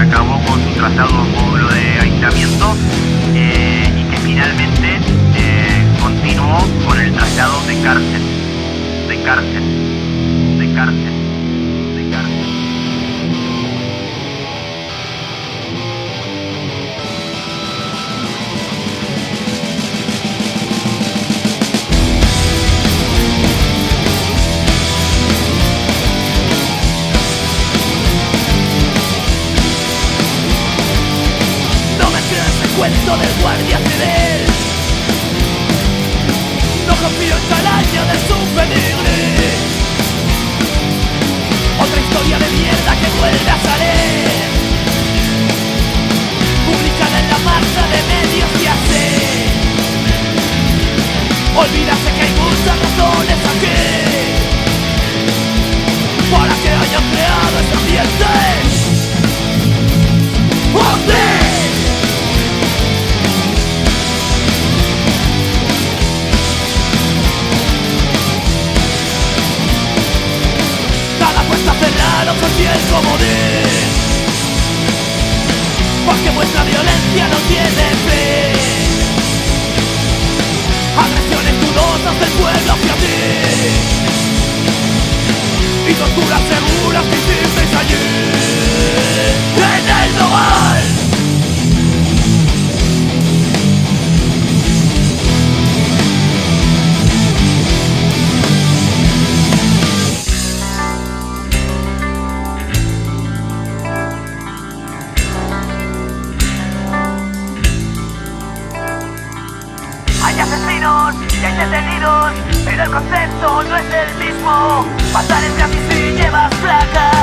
acabó con su trazado módulo de aislamiento y que finalmente continuó con el trazado de cárcel, de cárcel, de cárcel, de cárcel. Cuento del guardia civil. No confío en Calaña de su pedigrí. Otra historia de mierda que vuelve a salir, publicada en la masa de medios y así. Olvídase que hay muchas razones aquí para que hayan creado este ambiente. El comodín, porque vuestra violencia no tiene fin. Agresiones dudosas del pueblo hacia ti y torturas seguras que hicisteis allí en el Nogal. Hay asesinos y hay detenidos, pero el concepto no es el mismo. Matar es gratis si llevas placa.